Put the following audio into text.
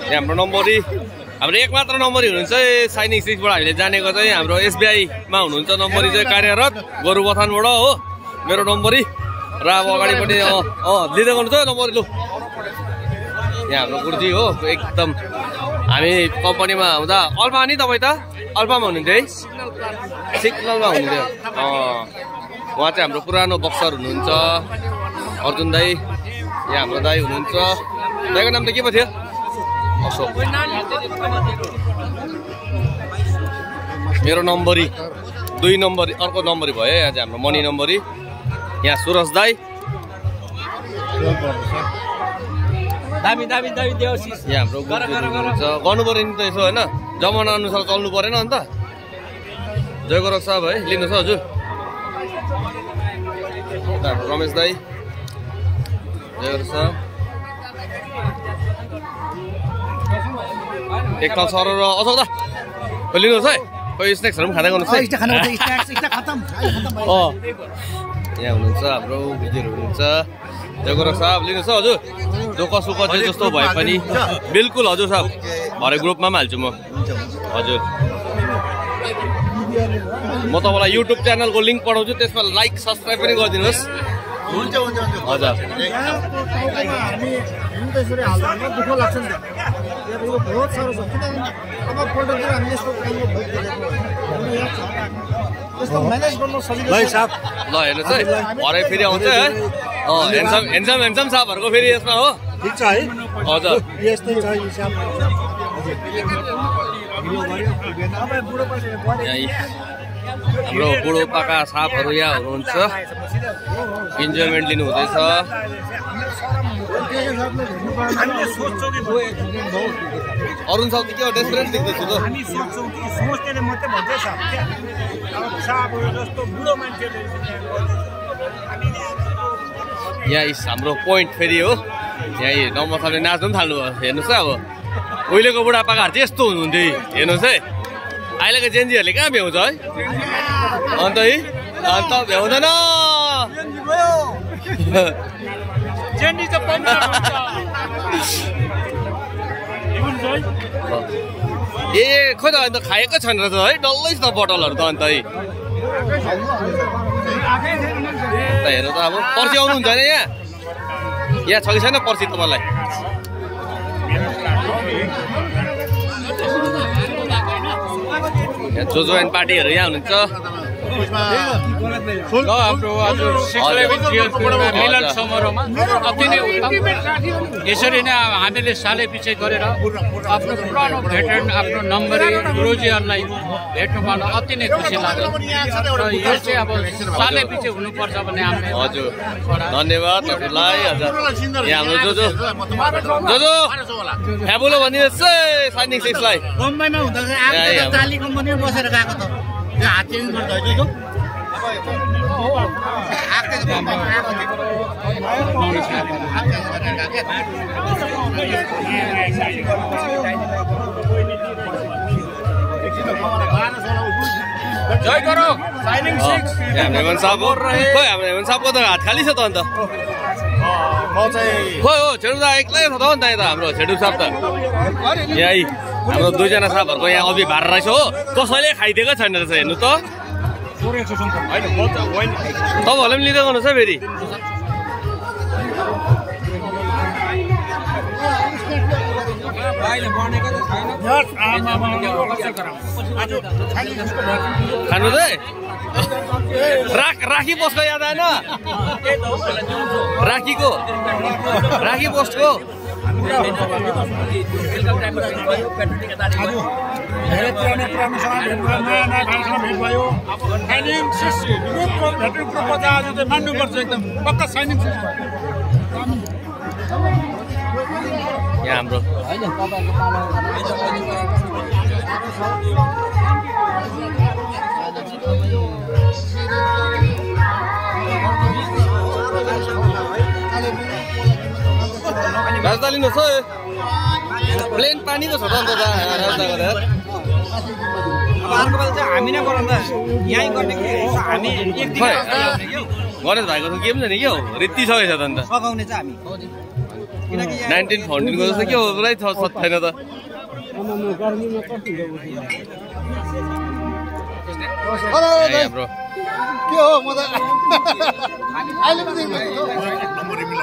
यहाँ हाम्रो नम्बरी हाम्रो एक मात्र नम्बरी हुनुहुन्छ साइनिङ 6 बाट हामीले जानेको चाहिँ हाम्रो एसबीआई मा हुनुहुन्छ नम्बरी चाहिँ कार्यरत गोरुबथानबाट हो मेरो नम्बरी र अब अगाडिपट्टि लिँदै गर्नु छ नम्बरी लु यहाँ हाम्रो गुरुजी हो एकदम हामी कम्पनीमा हुँदा अल्फा नि तपाईँ त अल्फामा हुनुहुन्थ्यो है सिग्नलमा हुनुहुन्थ्यो उहाँ चाहिँ हाम्रो पुरानो बक्सर हुनुहुन्छ अर्जुन दाई यहाँ हाम्रो दाई हुनुहुन्छ दाईको नाम त के पो थियो अशोक मेरो नम्बरी 2 नम्बरी अर्को नम्बरी भयो यहाँ चाहिँ हाम्रो मनी नम्बरी यहाँ सुरज दाई दामी दामी दामी देउसिस यहाँ हाम्रो गर्नु पर्यो नि त यसो होइन जमाना अनुसार चल्नु परेन अन्त जय गोरख साहब है लिनुहोस् हजुर रमेश दाई जय गोरख साहब एक ठाउँ सर र अशोक दा लिनुहोस् है कोही स्न्याक्सहरू पनि खाँदै गर्नुहोस् है यहाँ हुनुहुन्छ हाम्रो गुरुजीहरू हुनुहुन्छ जय गोरख साहब लिनुहोस् हजुर दुःख सुख चाहिँ जस्तो भए पनि बिल्कुल हजुर साहब भरे ग्रुपमा पनि हाल्छु म हजुर म तपाईँलाई युट्युब च्यानलको लिङ्क पठाउँछु त्यसमा लाइक सब्सक्राइब पनि गरिदिनुहोस् हुन्छ हुन्छ हजुर ल हेर्नुहोस् है भरे फेरि आउँछ है हेन्सम साहबहरूको फेरि यसमा हो ठिक छ है हजुर यस्तै छ हिसाब हाम्रो बुढोपाका साहबहरू यहाँ हुनुहुन्छ इन्जोयमेन्ट लिनु हुँदैछ अरुण साहब के हो डेस्परेट देख्दैछु त यहाँ हाम्रो पोइन्ट फेरि हो यहाँ नम्बर साहबले नाच्नु पनि थाल्नु भयो हेर्नुहोस् है अब उहिलेको बुढापाकाहरू चाहिँ यस्तो हुनुहुन्थ्यो हेर्नुहोस् है अहिलेको जेन्जीहरूले कहाँ भ्याउँछ है अन्त है अन्त भ्याउँदैन ए खोइ त अन्त खाएको छैन रहेछ है डल्लै छ बोतलहरू त अन्त है हेर्नु त अब पर्सि आउनुहुन्छ होइन यहाँ छ कि छैन पर्सि तपाईँलाई जोजो एन्ड पार्टीहरू यहाँ हुनुहुन्छ हाम्रो हजुर मिलन समारोहमा अति नै उत्तम यसरी नै हामीले सालै पछि गरेर आफ्नो पुरानो भेटेन आफ्नो नम्बरी गुरुजीहरूलाई भेट्नु पाउन अति नै खुसी लाग्यो र यो चाहिँ अब सालै पछि हुनुपर्छ भन्ने हामीले हजुर धन्यवाद हजुरलाई हजुर यहाँ हाम्रो जोजो फ्याबुलो भनिदिनुहोस् है साइनिङ 6 लाई बम्बईमा हुँदा ताली कम्पनीमा बसेर गएको त त्यो हात चेन्ज गर्दैछ जय गरौँ साइनिङ 6 हाम्रो हेमन साहब हो खोइ हाम्रो हेमन साहबको त हात खाली छ त अन्त म चाहिँ खोइ हो छेडु दा एक्लै छ त हो नि त हाम्रो छेडु साहब त यही हाम्रो 2 जना साहबहरूको यहाँ अभि भार रहेछ हो कसैले खाइदिएको छैन रहेछ हेर्नु त तपाईँहरूले पनि लिँदै गर्नुहोस् है फेरि खानु चाहिँ राखी पोस्टको याद आएन राखी पोस्टको धेरै पुरानो नयाँ खानासँग भेट भयो साइनिङ 6 ग्रुपको आज चाहिँ मान्नुपर्छ एकदम पक्का साइनिङ 6 यहाँ हाम्रो राजदा लिनुहोस् है प्लेन पानी पो छ त अन्त राजदा गरेर अर्को बेला चाहिँ हामी नै गराउँदा यहीँ गर्ने कि हामी एक दिन गणेश भाइको के पनि छ नि क्या हो रित्ती छ त अन्त सघाउने चाहिँ हामी 19 फाउन्टेनको जस्तो के हो पुरै छैन त हाम्रो के हो म त अहिले पनि देख्नु